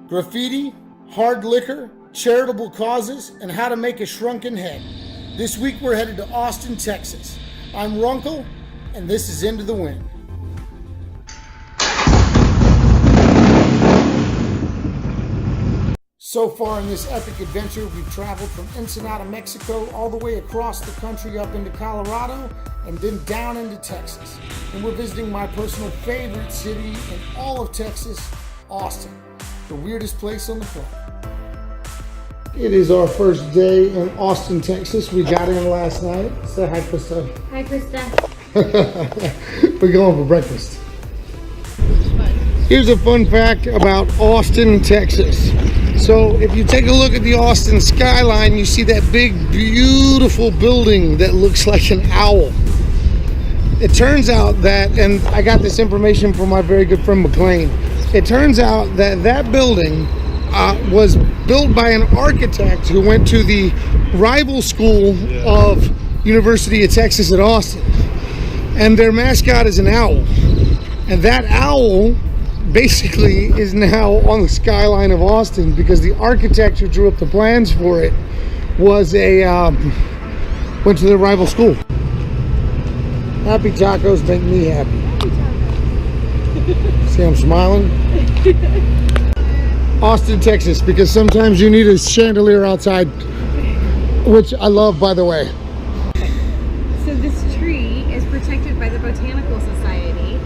graffiti, hard liquor, charitable causes, and how to make a shrunken head. This week we're headed to Austin, Texas. I'm Runkle, and this is Into the Wind. So far in this epic adventure, we've traveled from Ensenada, Mexico, all the way across the country up into Colorado, and then down into Texas. And we're visiting my personal favorite city in all of Texas, Austin, the weirdest place on the planet. It is our first day in Austin, Texas. We got in last night. Say hi, Krista. Hi, Krista. We're going for breakfast. Here's a fun fact about Austin, Texas. So if you take a look at the Austin skyline, you see that big, beautiful building that looks like an owl. It turns out that, and I got this information from my very good friend McLean, it turns out that that building was built by an architect who went to the rival school of University of Texas at Austin. And their mascot is an owl. And that owl basically is now on the skyline of Austin because the architect who drew up the plans for it was went to the rival school. Happy tacos make me happy. See, I'm smiling. Austin, Texas, because sometimes you need a chandelier outside, which I love, by the way. So this tree is protected by the Botanical Society.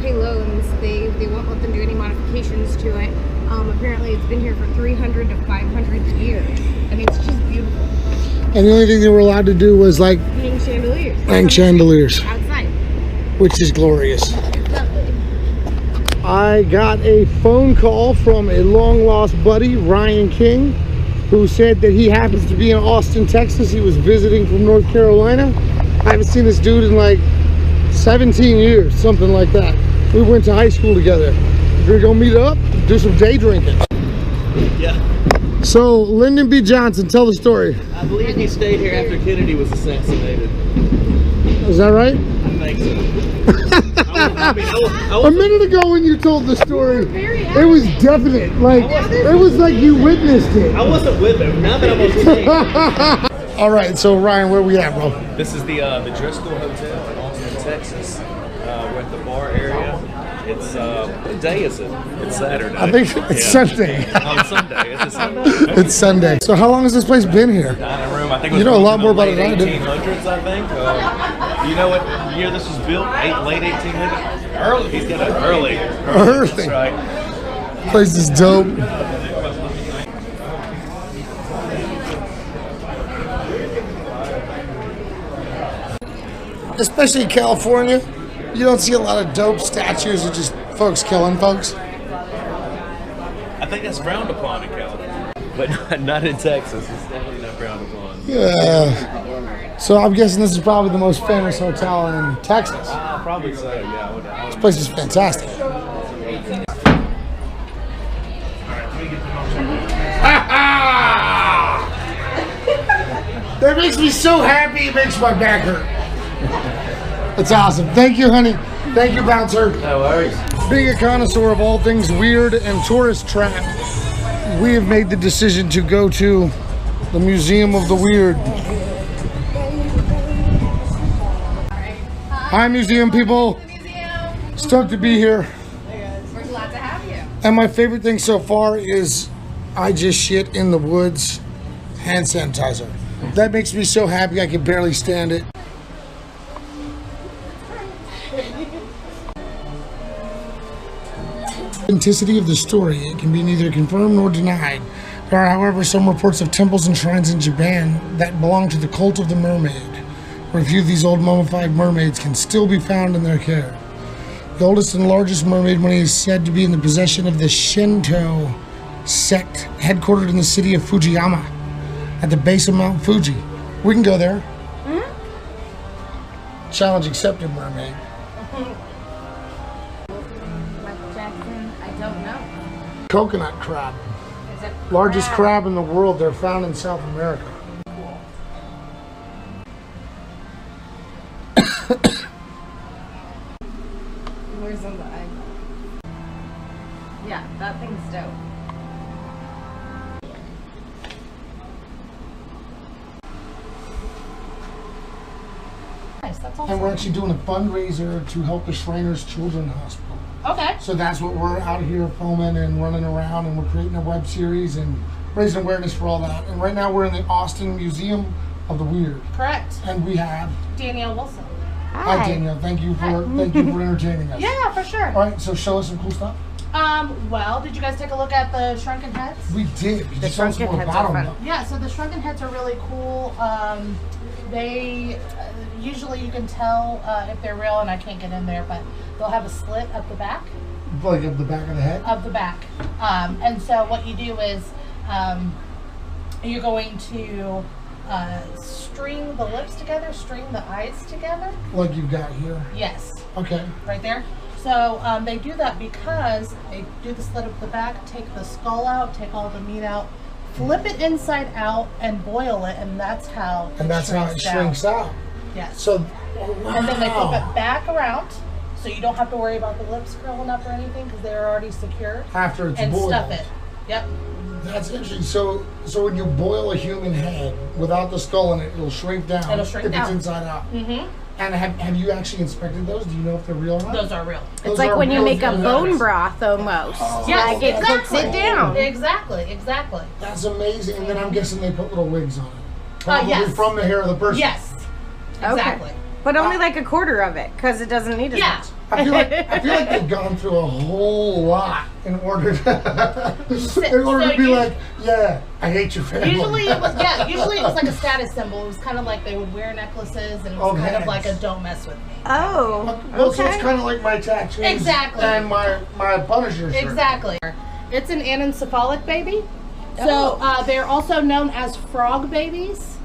Pay loans, they won't let them do any modifications to it. Apparently it's been here for 300 to 500 years. I mean, it's just beautiful. And the only thing they were allowed to do was like hang chandeliers. Hang chandeliers. Outside. Which is glorious. It's lovely. I got a phone call from a long lost buddy, Ryan King, who said that he happens to be in Austin, Texas. He was visiting from North Carolina. I haven't seen this dude in like 17 years, something like that. We went to high school together. We're gonna meet up, do some day drinking. Yeah. So, Lyndon B. Johnson, tell the story. I believe he stayed here after Kennedy was assassinated. Is that right? I think so. A minute ago when you told the story, it was definite. Like, it was like you witnessed it. I wasn't with him. Now that I'm on stage. All right, so Ryan, where we at, bro? This is the Driscoll Hotel in Austin, Texas. We're at the bar area. It's what day is it? It's Saturday. I think it's Sunday. On Sunday. It's a Sunday. It's Sunday. So how long has this place been here? Dining room. I think it was you know a lot more about it than I do. 1800s, I think. You know what year this was built? Late 1800s. Early. He's got it early. Early. That's right. Place is dope. Especially in California, you don't see a lot of dope statues of just folks killing folks. I think that's frowned upon in California, but not in Texas. It's definitely not frowned upon. Yeah. So I'm guessing this is probably the most famous hotel in Texas. Probably so, yeah. This place is fantastic. That makes me so happy, it makes my back hurt. That's awesome. Thank you, honey. Thank you, bouncer. No worries. Being a connoisseur of all things weird and tourist trap, we have made the decision to go to the Museum of the Weird. Hi, museum people. Stoked to be here. We're glad to have you. And my favorite thing so far is I just shit in the woods hand sanitizer. That makes me so happy I can barely stand it. Authenticity of the story, it can be neither confirmed nor denied. There are, however, some reports of temples and shrines in Japan that belong to the cult of the mermaid, where a few of these old mummified mermaids can still be found in their care. The oldest and largest mermaid money is said to be in the possession of the Shinto sect, headquartered in the city of Fujiyama, at the base of Mount Fuji. We can go there. Challenge accepted, mermaid. I don't know. Coconut crab. Is it Largest crab in the world. They're found in South America. Where's on the egg? Yeah, that thing's dope. Nice, that's And awesome. we're actually doing a fundraiser to help the Shriners Children's Hospital. Okay. So that's what we're out here filming and running around, and we're creating a web series and raising awareness for all that. And right now we're in the Austin Museum of the Weird. Correct. And we have Danielle Wilson. Hi Danielle, thank you for entertaining us. Yeah, for sure. All right, so show us some cool stuff. Well, did you guys take a look at the shrunken heads? We did. Could you tell us Shrunken more heads about are them? fun. though? Yeah, so the shrunken heads are really cool. They usually you can tell if they're real, and I can't get in there, but they'll have a slit at the back. Like at the back of the head? Of the back. And so what you do is you're going to string the lips together, string the eyes together. Like you've got here. Yes, Okay. right there. So they do that because they do the slit of the back, take the skull out, take all the meat out, flip it inside out, and boil it, and that's how And that's how it down. shrinks out. Yes. So, oh, wow. And then they flip it back around, so you don't have to worry about the lips curling up or anything because they're already secure. After it's And boiled. stuff it. Yep. That's interesting. So when you boil a human head without the skull in it, it'll shrink down. It'll shrink if down. it's inside out. Mm-hmm. And have you actually inspected those? Do you know if they're real or not? Those are real. Those It's like are when you real make a human bone heads. broth almost. Yes, Like it cooks it down. Exactly. That's amazing. And then I'm guessing they put little wigs on it. Probably yes. from the hair of the person. Yes. Exactly. Okay. But only like a quarter of it, because it doesn't need as Yeah. much. I feel like they've gone through a whole lot in order to, to be you- like, yeah, I hate your family. Usually it was like a status symbol. It was kind of like they would wear necklaces, and it was Oh, kind heads. of like a don't mess with me. Oh, Well, so it's okay. kind of like my tattoos. Exactly. And my Punisher shirt. Exactly. It's an anencephalic baby. So they're also known as frog babies.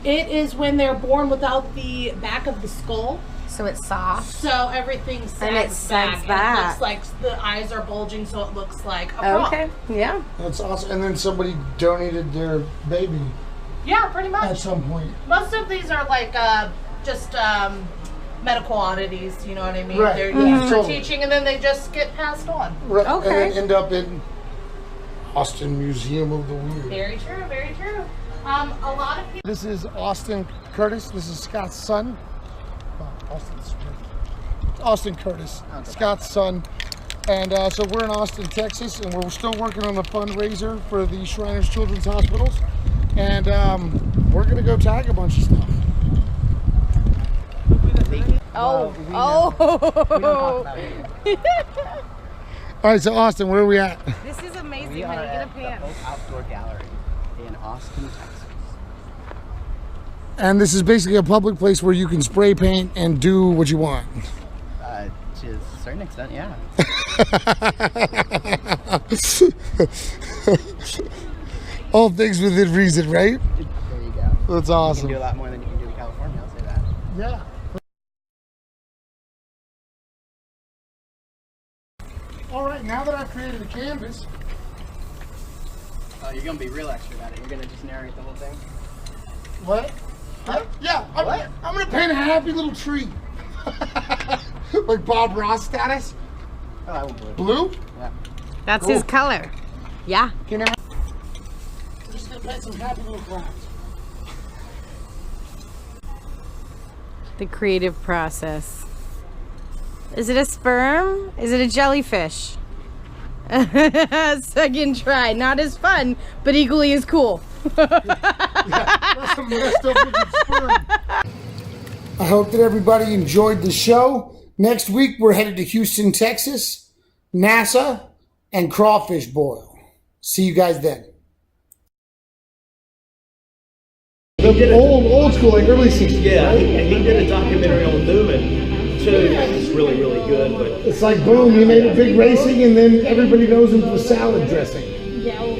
It is when they're born without the back of the skull. So it's soft. So everything sags And it sags back. back. And it looks like the eyes are bulging, so it looks like a frog. Okay, yeah. That's awesome. And then somebody donated their baby Yeah, pretty at much. some point. Most of these are like just medical oddities, you know what I mean? Right. They're Mhm. used for Totally. teaching, and then they just get passed on. Right. Okay. And then end up in Austin Museum of the Weird. Very true, very true. A lot of people. This is Austin Curtis. This is Scott's son. Oh, Austin Curtis, Scott's son. And so we're in Austin, Texas, and we're still working on the fundraiser for the Shriners Children's Hospitals. And we're going to go tag a bunch of stuff. Oh, We don't talk about it. All right, so Austin, where are we at? This is amazing. We How are do you get a at the pan? Oak Outdoor Gallery in Austin, Texas. And this is basically a public place where you can spray paint and do what you want. To a certain extent, yeah. All things within reason, right? There you go. That's You awesome. can do a lot more than you can do in California, I'll say that. Yeah. All right, now that I've created a canvas, Oh, you're going to be real extra about it. You're going to just narrate the whole thing. what? Yeah, I'm gonna paint a happy little tree. Like Bob Ross status. Oh, I will blue. Blue? Yeah. That's Cool. his color. Yeah. Can I? I'm just gonna paint some happy little clouds. The creative process. Is it a sperm? Is it a jellyfish? Second try. Not as fun, but equally as cool. That's some messed up looking sperm. I hope that everybody enjoyed the show. Next week, we're headed to Houston, Texas, NASA, and crawfish boil. See you guys then. The old school, like early 60s. Yeah, he did a documentary on Newman too. It's really, really good. But It's like boom, he made it big racing, and then everybody knows him for salad dressing.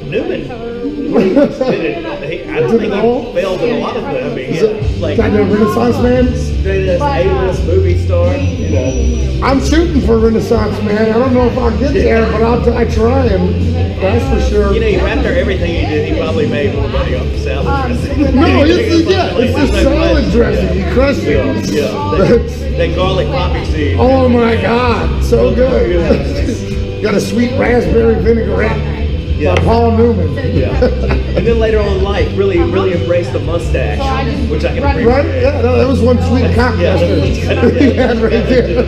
Newman, did it. I don't think he failed in a lot of them. I mean, yeah, like Got the Renaissance man. this A-list movie star. You know, I'm shooting for Renaissance man. I don't know if I'll get there, but I try him. That's for sure. you know, after everything he did, he probably made more money off the salad dressing. No, it's the salad dressing. You crushed it. Yeah, that garlic poppy seed. Oh my God, so good. Got a sweet raspberry vinaigrette by Paul Newman. Yeah. And then later on in life, really embraced the mustache, which I can appreciate. Right? Yeah, no, that was one sweet cocktail he had right there.